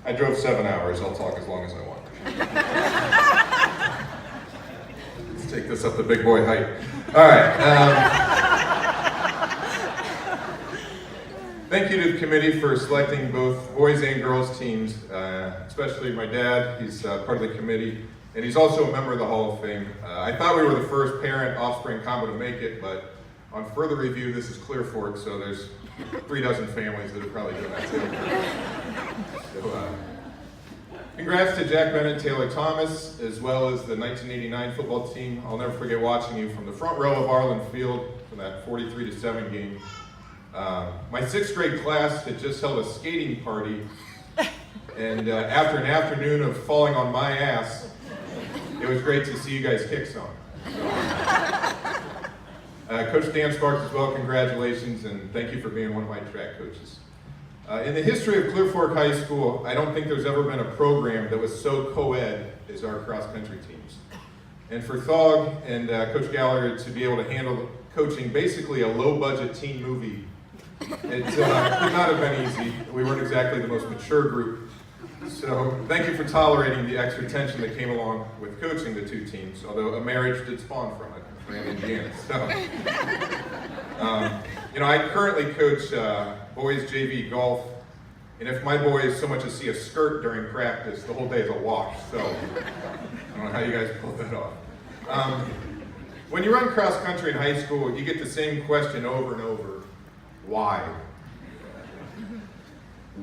I drove 7 hours. I'll talk as long as I want. Let's take this up the big boy height. All right. Thank you to the committee for selecting both boys and girls teams, especially my dad. He's part of the committee, and he's also a member of the Hall of Fame. I thought we were the first parent-offspring combo to make it, but on further review, this is Clear Fork, so there's 3 dozen families that are probably doing that too. So, congrats to Jack Bennett, Taylor Thomas, as well as the 1989 football team. I'll never forget watching you from the front row of Arlen Field for that 43-7 game. My 6th grade class had just held a skating party, and after an afternoon of falling on my ass, it was great to see you guys kick some. Coach Dan Sparks as well, congratulations, and thank you for being one of my track coaches. In the history of Clear Fork High School, I don't think there's ever been a program that was so co-ed as our cross-country teams. And for Thog and Coach Gallagher to be able to handle coaching basically a low-budget teen movie, it could not have been easy. We weren't exactly the most mature group. So thank you for tolerating the extra tension that came along with coaching the 2 teams, although a marriage did spawn from it for Indiana. So, I currently coach boys JV golf, and if my boys so much as see a skirt during practice, the whole day is a wash. So I don't know how you guys pulled that off. When you run cross country in high school, you get the same question over and over. Why?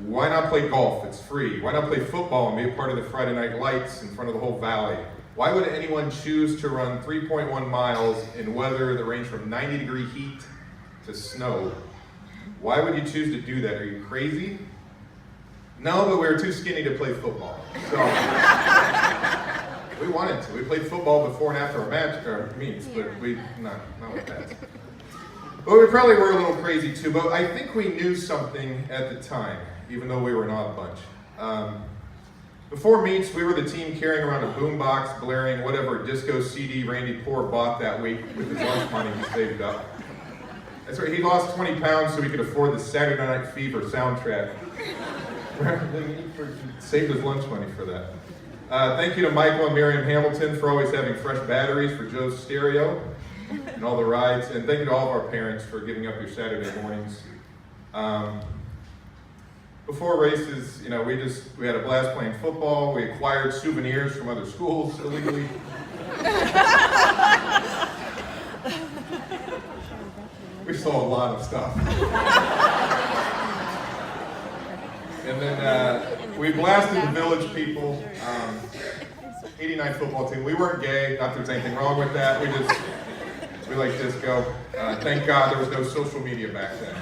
Why not play golf? It's free. Why not play football and be a part of the Friday night lights in front of the whole valley? Why would anyone choose to run 3.1 miles in weather that ranged from 90-degree heat to snow? Why would you choose to do that? Are you crazy? No, but we were too skinny to play football. So we wanted to. We played football before and after our meets, but not with that. Well, we probably were a little crazy too, but I think we knew something at the time, even though we were an odd bunch. Before meets, we were the team carrying around a boombox, blaring whatever disco CD Randy Poor bought that week with his lunch money he saved up. That's right, he lost 20 pounds so he could afford the Saturday Night Fever soundtrack. He saved his lunch money for that. Thank you to Michael and Miriam Hamilton for always having fresh batteries for Joe's stereo and all the rides, and thank you to all of our parents for giving up your Saturday mornings. Before races, we had a blast playing football. We acquired souvenirs from other schools illegally. We saw a lot of stuff. And then we blasted the village people. 89 football team. We weren't gay, not that there's anything wrong with that. We like disco. Thank God there was no social media back then.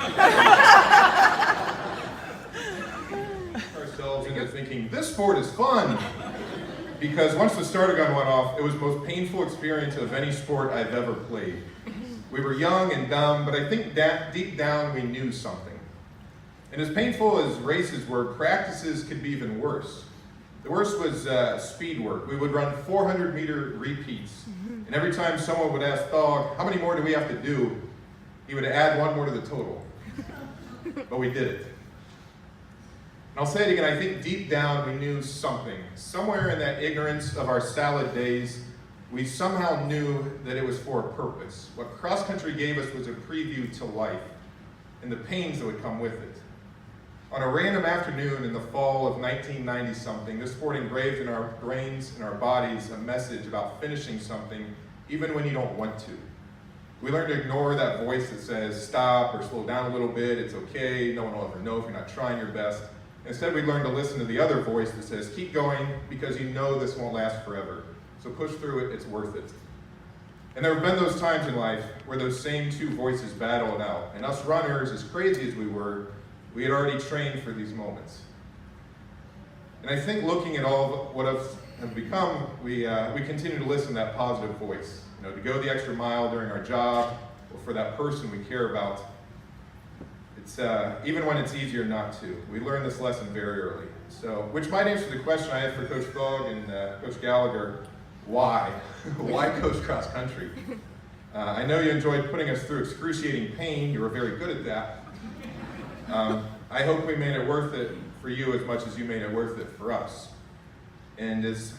Ourselves into thinking, this sport is fun. Because once the starter gun went off, it was the most painful experience of any sport I've ever played. We were young and dumb, but I think deep down we knew something. And as painful as races were, practices could be even worse. The worst was speed work. We would run 400-meter repeats. And every time someone would ask Thog, how many more do we have to do? He would add 1 more to the total. But we did it. And I'll say it again, I think deep down we knew something. Somewhere in that ignorance of our salad days, we somehow knew that it was for a purpose. What cross country gave us was a preview to life and the pains that would come with it. On a random afternoon in the fall of 1990-something, this sport engraved in our brains and our bodies a message about finishing something even when you don't want to. We learned to ignore that voice that says, stop or slow down a little bit, it's okay, no one will ever know if you're not trying your best. Instead, we learned to listen to the other voice that says, keep going because you know this won't last forever. So push through it, it's worth it. And there have been those times in life where those same 2 voices battle it out. And us runners, as crazy as we were, we had already trained for these moments. And I think looking at all what have become, we continue to listen to that positive voice. To go the extra mile during our job or for that person we care about. It's even when it's easier not to. We learned this lesson very early. So, which might answer the question I had for Coach Thog and Coach Gallagher, why? Why coach cross country? I know you enjoyed putting us through excruciating pain. You were very good at that. I hope we made it worth it for you as much as you made it worth it for us. And as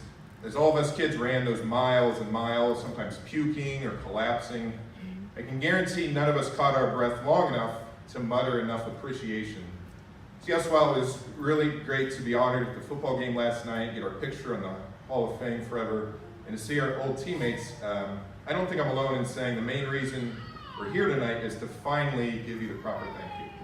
all of us kids ran those miles and miles, sometimes puking or collapsing, I can guarantee none of us caught our breath long enough to mutter enough appreciation. See, yes, while it was really great to be honored at the football game last night, get our picture on the Hall of Fame forever, and to see our old teammates, I don't think I'm alone in saying the main reason we're here tonight is to finally give you the proper thank you.